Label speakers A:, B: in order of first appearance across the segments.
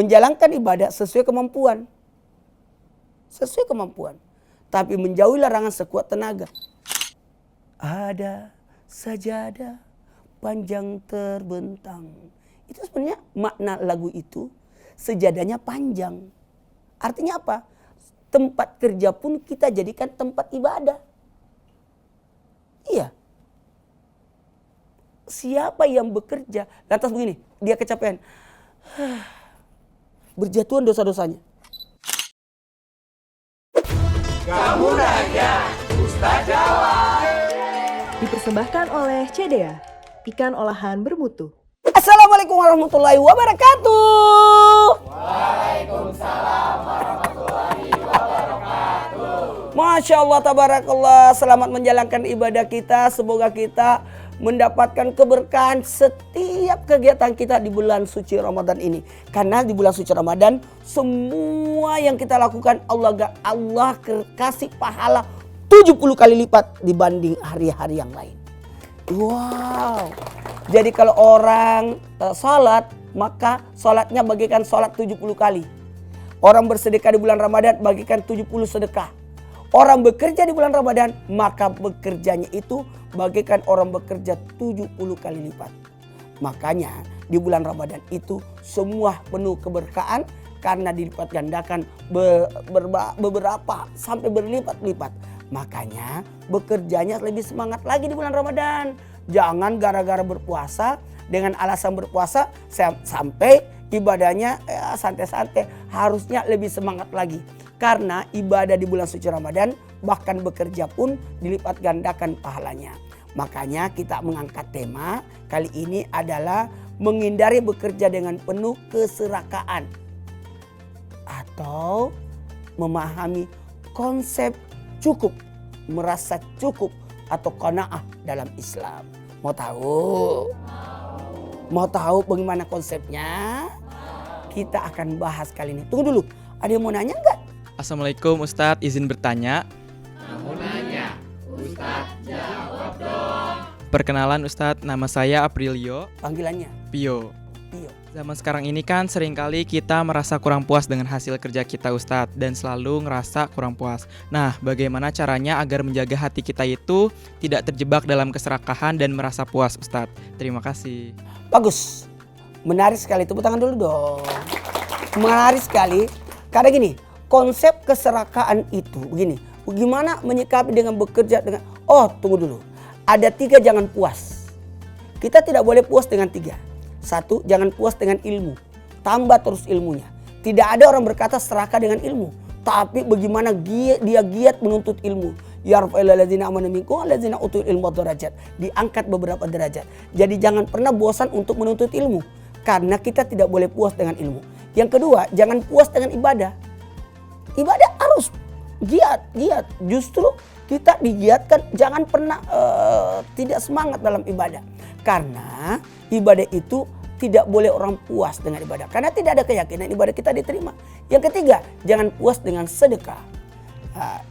A: menjalankan ibadah sesuai kemampuan. Sesuai kemampuan. Tapi menjauhi larangan sekuat tenaga. Ada sajadah panjang terbentang. Itu sebenarnya makna lagu itu, sajadahnya panjang. Artinya apa? Tempat kerja pun kita jadikan tempat ibadah. Iya. Siapa yang bekerja, lantas begini, dia kecapean. Berjatuhan dosa-dosanya.
B: Kamu nanya, Ustaz jawab.
C: Dipersembahkan oleh CDA, ikan olahan bermutu.
A: Assalamualaikum warahmatullahi wabarakatuh.
B: Waalaikumsalam warahmatullahi wabarakatuh.
A: Masya Allah, tabarakallah. Selamat menjalankan ibadah kita. Semoga kita mendapatkan keberkahan setiap kegiatan kita di bulan suci Ramadan ini. Karena di bulan suci Ramadan semua yang kita lakukan Allah kasih pahala 70 kali lipat dibanding hari-hari yang lain. Wow. Jadi kalau orang salat, maka salatnya bagikan salat 70 kali. Orang bersedekah di bulan Ramadan bagikan 70 sedekah. Orang bekerja di bulan Ramadan, maka bekerjanya itu bagaikan orang bekerja 70 kali lipat. Makanya di bulan Ramadan itu semua penuh keberkahan karena dilipat gandakan beberapa sampai berlipat-lipat. Makanya bekerjanya lebih semangat lagi di bulan Ramadan. Jangan gara-gara berpuasa dengan alasan berpuasa sampai ibadahnya santai-santai. Harusnya lebih semangat lagi. Karena ibadah di bulan suci Ramadan bahkan bekerja pun dilipat gandakan pahalanya. Makanya kita mengangkat tema kali ini adalah menghindari bekerja dengan penuh keserakaan. Atau memahami konsep cukup, merasa cukup atau qanaah dalam Islam. Mau tahu? Mau tahu bagaimana konsepnya? Kita akan bahas kali ini. Tunggu dulu, ada yang mau nanya enggak?
D: Assalamualaikum Ustadz, izin bertanya.
B: Kamu nanya, Ustaz jawab dong.
D: Perkenalan Ustadz, nama saya Aprilio
A: Panggilannya
D: Pio.
A: Pio.
D: Zaman sekarang ini kan seringkali kita merasa kurang puas dengan hasil kerja kita Ustadz, dan selalu ngerasa kurang puas. Nah, bagaimana caranya agar menjaga hati kita itu tidak terjebak dalam keserakahan dan merasa puas Ustadz? Terima kasih.
A: Bagus. Menarik sekali, tepuk tangan dulu dong. Menarik sekali. Karena gini, konsep keserakahan itu begini. Bagaimana menyikapi dengan bekerja dengan... Oh, tunggu dulu. Ada 3 jangan puas. Kita tidak boleh puas dengan 3. 1, jangan puas dengan ilmu. Tambah terus ilmunya. Tidak ada orang berkata serakah dengan ilmu. Tapi bagaimana dia giat menuntut ilmu. Yarfa'il ladzina amanu minkum walladzina utul ilma darajat. Diangkat beberapa derajat. Jadi jangan pernah bosan untuk menuntut ilmu. Karena kita tidak boleh puas dengan ilmu. Yang kedua, jangan puas dengan ibadah. Ibadah harus giat. Justru kita digiatkan, jangan pernah tidak semangat dalam ibadah. Karena ibadah itu tidak boleh orang puas dengan ibadah. Karena tidak ada keyakinan ibadah kita diterima. Yang ketiga, jangan puas dengan sedekah.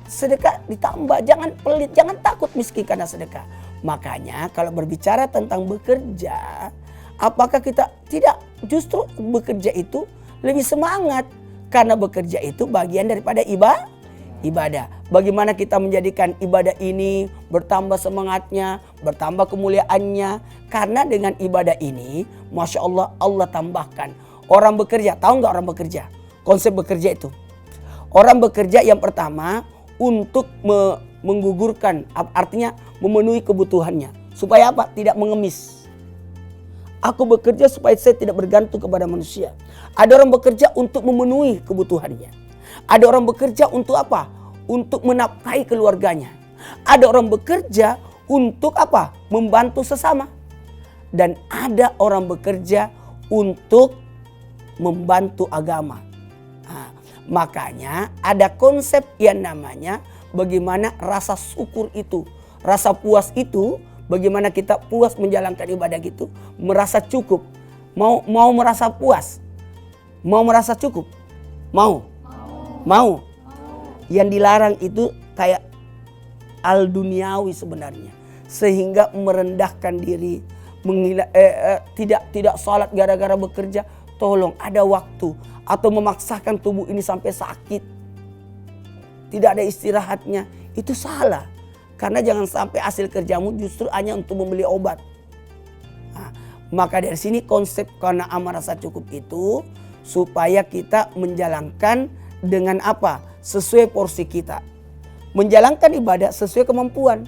A: Sedekah ditambah, jangan pelit, jangan takut miskin karena sedekah. Makanya kalau berbicara tentang bekerja, apakah kita tidak, justru bekerja itu lebih semangat. Karena bekerja itu bagian daripada ibadah. Bagaimana kita menjadikan ibadah ini bertambah semangatnya, bertambah kemuliaannya. Karena dengan ibadah ini, Masya Allah, Allah tambahkan. Orang bekerja, tahu nggak orang bekerja? Konsep bekerja itu. Orang bekerja yang pertama untuk menggugurkan, artinya memenuhi kebutuhannya. Supaya apa? Tidak mengemis. Aku bekerja supaya saya tidak bergantung kepada manusia. Ada orang bekerja untuk memenuhi kebutuhannya. Ada orang bekerja untuk apa? Untuk menafkahi keluarganya. Ada orang bekerja untuk apa? Membantu sesama. Dan ada orang bekerja untuk membantu agama. Nah, makanya ada konsep yang namanya bagaimana rasa syukur itu. Rasa puas itu, bagaimana kita puas menjalankan ibadah gitu. Merasa cukup. Mau merasa puas. Mau merasa cukup? Mau? Yang dilarang itu kayak al-duniawi sebenarnya. Sehingga merendahkan diri. Tidak salat gara-gara bekerja. Tolong ada waktu. atau memaksakan tubuh ini sampai sakit, tidak ada istirahatnya, itu salah. Karena jangan sampai hasil kerjamu justru hanya untuk membeli obat. Nah, maka dari sini konsep qanaah merasa cukup itu supaya kita menjalankan dengan apa? Sesuai porsi kita. Menjalankan ibadah sesuai kemampuan.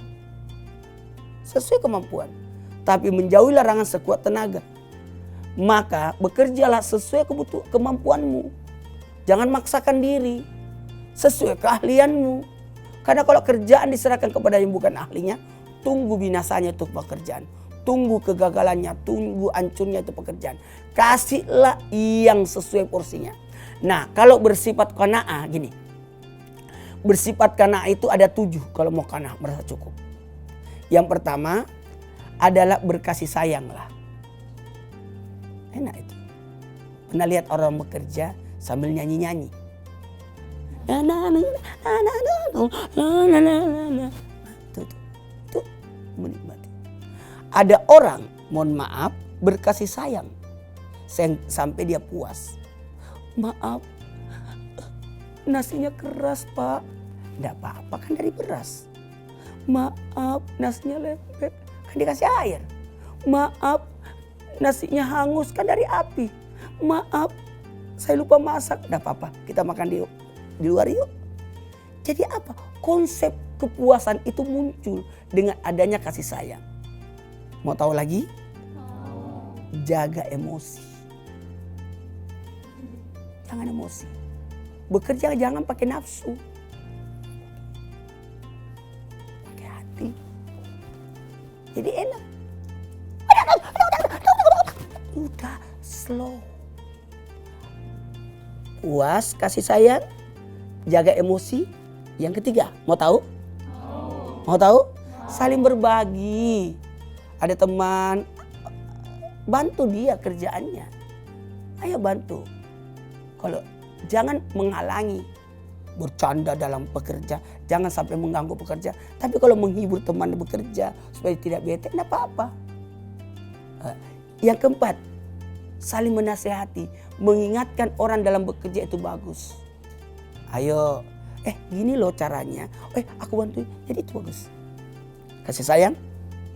A: Sesuai kemampuan. Tapi menjauhi larangan sekuat tenaga. Maka bekerjalah sesuai kemampuanmu. Jangan maksakan diri. Sesuai keahlianmu. Karena kalau kerjaan diserahkan kepada yang bukan ahlinya, tunggu binasanya itu pekerjaan. Tunggu kegagalannya, tunggu hancurnya itu pekerjaan. Kasihlah yang sesuai porsinya. Nah, kalau bersifat qanaah gini. Bersifat qanaah itu ada 7 kalau mau qanaah merasa cukup. Yang pertama adalah berkasih sayang lah. Enak itu. Pernah lihat orang bekerja sambil nyanyi-nyanyi. Tuh menikmati. Ada orang, mohon maaf, berkasih sayang sampai dia puas. Maaf, nasinya keras pak. Tidak apa-apa kan dari beras. Maaf, nasinya lembek, kan dikasih air. Maaf, nasinya hangus, kan dari api. Maaf, saya lupa masak. Tidak apa-apa, kita makan di luar yuk. Jadi apa? Konsep kepuasan itu muncul dengan adanya kasih sayang. Mau tahu lagi? Jaga emosi. Jangan emosi. Bekerja jangan pakai nafsu. Pakai hati. Jadi enak. Udah slow. Puas, kasih sayang, jaga emosi. Yang ketiga, mau tahu? Mau tahu? Saling berbagi. Ada teman, bantu dia kerjaannya. Ayo bantu. Kalau jangan menghalangi bercanda dalam bekerja, jangan sampai mengganggu pekerja. Tapi kalau menghibur teman bekerja supaya tidak bete, tidak apa-apa. Yang keempat, saling menasehati, mengingatkan orang dalam bekerja itu bagus. Ayo, gini loh caranya. Aku bantuin, jadi itu bagus. Kasih sayang,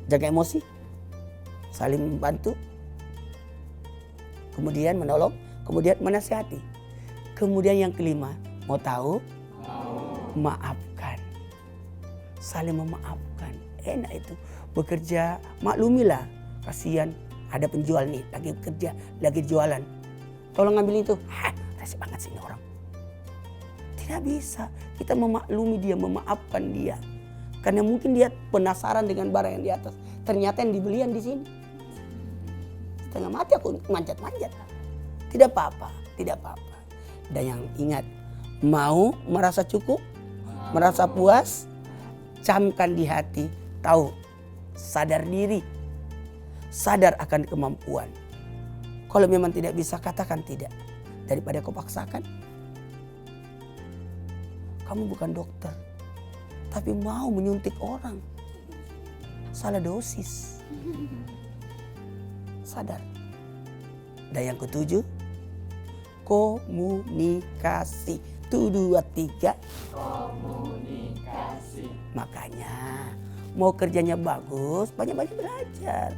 A: jaga emosi, saling membantu, kemudian menolong, kemudian menasehati. Kemudian yang kelima, mau tahu? Maafkan. Saling memaafkan. Enak itu. Bekerja, maklumilah. Kasihan, ada penjual nih, lagi bekerja, lagi jualan. Tolong ambil itu. Rese banget sih ini orang. Tidak bisa. Kita memaklumi dia, memaafkan dia. Karena mungkin dia penasaran dengan barang yang di atas. Ternyata yang dibelian di sini. Setengah mati aku manjat-manjat. Tidak apa-apa, tidak apa-apa. Dan yang ingat, mau merasa cukup, merasa puas, camkan di hati, tahu, sadar diri, sadar akan kemampuan. Kalau memang tidak bisa, katakan tidak. Daripada kau paksakan. Kamu bukan dokter, tapi mau menyuntik orang. Salah dosis. Sadar. Dan yang ketujuh, komunikasi. 1, 2, 3.
B: Komunikasi.
A: Makanya mau kerjanya bagus, banyak-banyak belajar.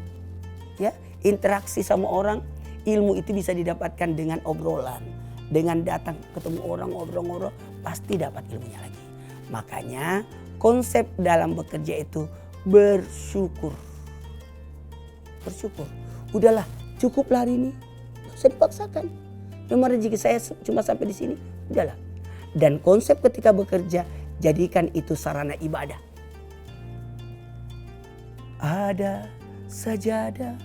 A: Ya, interaksi sama orang, ilmu itu bisa didapatkan dengan obrolan. Dengan datang ketemu orang, ngobrol-ngobrol, pasti dapat ilmunya lagi. Makanya konsep dalam bekerja itu bersyukur. Bersyukur. Udahlah, cukuplah hari ini. Gak usah dipaksakan. Memang rezeki saya cuma sampai di sini. Udahlah. Dan konsep ketika bekerja, jadikan itu sarana ibadah. Ada sajadah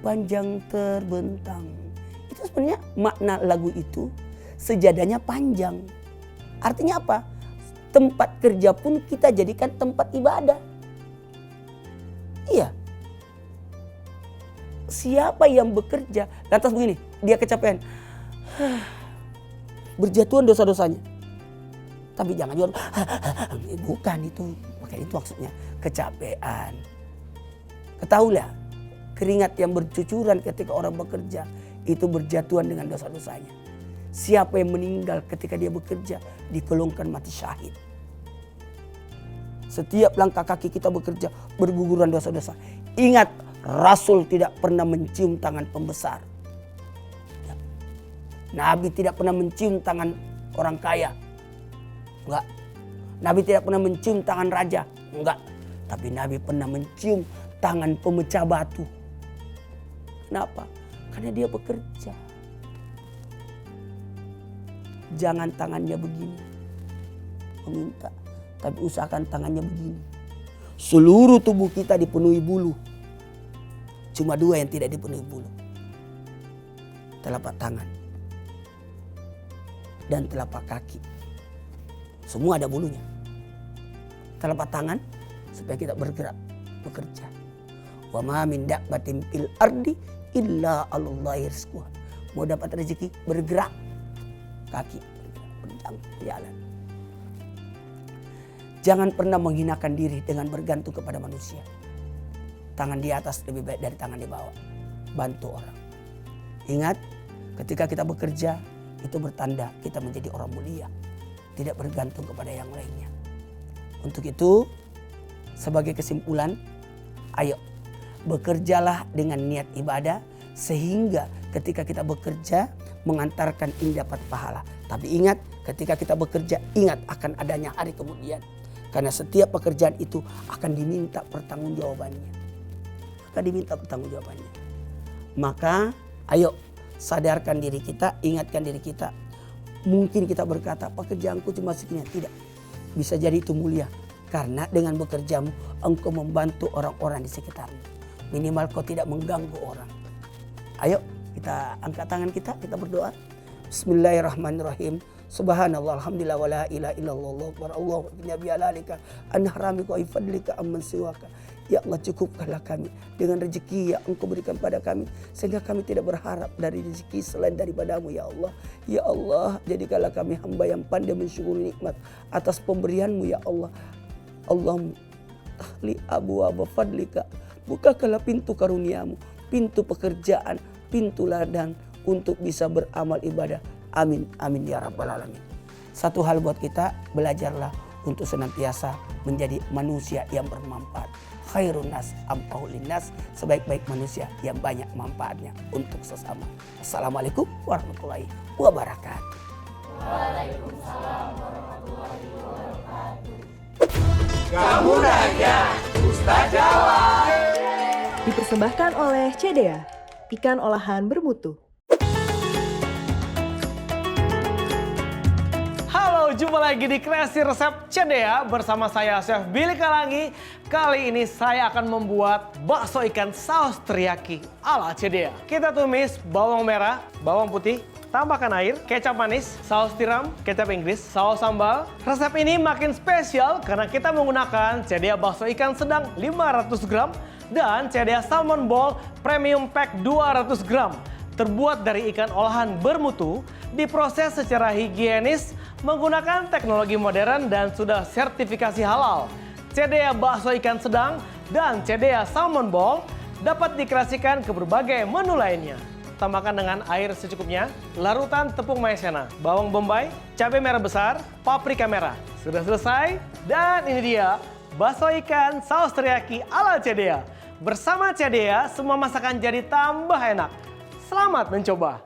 A: panjang terbentang. Itu sebenarnya makna lagu itu, sejadahnya panjang. Artinya apa? Tempat kerja pun kita jadikan tempat ibadah. Iya. Siapa yang bekerja lantas begini, dia kecapean. Berjatuhan dosa-dosanya. Tapi jangan jual. Bukan itu. Bukan itu maksudnya. Kecapean. Ketahuilah. Keringat yang bercucuran ketika orang bekerja. Itu berjatuhan dengan dosa-dosanya. siapa yang meninggal ketika dia bekerja dikelongkan mati syahid. Setiap langkah kaki kita bekerja berguguran dosa-dosa. Ingat, Rasul tidak pernah mencium tangan pembesar. Ya. Nabi tidak pernah mencium tangan orang kaya. Enggak. Nabi tidak pernah mencium tangan raja. Enggak. Tapi Nabi pernah mencium tangan pemecah batu. Kenapa? Karena dia bekerja. Jangan tangannya begini meminta, tapi usahakan tangannya begini. Seluruh tubuh kita dipenuhi bulu. Cuma 2 yang tidak dipenuhi bulu. Telapak tangan dan telapak kaki. Semua ada bulunya. Telapak tangan supaya kita bergerak, bekerja. Wa ma min dabbatin fil ardi illa 'alallahi rizquha. Mau dapat rezeki bergerak. Kaki berjalan. Jangan pernah menghinakan diri dengan bergantung kepada manusia. Tangan di atas lebih baik dari tangan di bawah. Bantu orang. Ingat, ketika kita bekerja itu bertanda kita menjadi orang mulia. Tidak bergantung kepada yang lainnya. Untuk itu, sebagai kesimpulan, ayo bekerjalah dengan niat ibadah sehingga ketika kita bekerja mengantarkan ini dapat pahala. Tapi ingat, ketika kita bekerja, ingat akan adanya hari kemudian. Karena setiap pekerjaan itu akan diminta pertanggungjawabannya. Maka ayo sadarkan diri kita, ingatkan diri kita. Mungkin kita berkata, pekerjaanku cuma segini. Tidak, bisa jadi itu mulia. Karena dengan bekerjamu, engkau membantu orang-orang di sekitarmu. Minimal kau tidak mengganggu orang. Ayo kita angkat tangan kita berdoa. Bismillahirrahmanirrahim. Subhanallah, alhamdulillah, wa la ilaha illallah, wa Allahu akbar bi'alalika, an haramika wa ifadlika amman siwaka. Ya Allah, cukupkanlah kami dengan rezeki yang engkau berikan pada kami. Sehingga kami tidak berharap dari rezeki selain daripadamu ya Allah. Ya Allah, jadikanlah kami hamba yang pandai mensyukuri nikmat atas pemberianmu ya Allah. Allahumma li abwaaba fadlika. Bukakanlah pintu karuniamu, pintu pekerjaan, pintu ladang untuk bisa beramal ibadah. Amin, amin ya rabbal alamin. Satu hal buat kita, belajarlah untuk senantiasa menjadi manusia yang bermanfaat. Khairun nas amfahu linnas, sebaik-baik manusia yang banyak manfaatnya untuk sesama. Assalamualaikum warahmatullahi wabarakatuh.
B: Waalaikumsalam warahmatullahi wabarakatuh. Kamu nanya, Ustaz jawab.
C: Dipersembahkan oleh CDA, ikan olahan bermutu.
E: Halo, jumpa lagi di Kreasi Resep CDA bersama saya Chef Billy Kalangi. Kali ini saya akan membuat bakso ikan saus teriyaki ala CDA. Kita tumis bawang merah, bawang putih, tambahkan air, kecap manis, saus tiram, kecap Inggris, saus sambal. Resep ini makin spesial karena kita menggunakan CDA bakso ikan sedang 500 gram dan CDA salmon ball premium pack 200 gram. Terbuat dari ikan olahan bermutu, diproses secara higienis menggunakan teknologi modern dan sudah sertifikasi halal. CDA bakso ikan sedang dan CDA salmon ball dapat dikreasikan ke berbagai menu lainnya. Tambahkan dengan air secukupnya, larutan tepung maizena, bawang bombay, cabai merah besar, paprika merah. Sudah selesai dan ini dia bakso ikan saus teriyaki ala CDA. Bersama CDA, semua masakan jadi tambah enak. Selamat mencoba.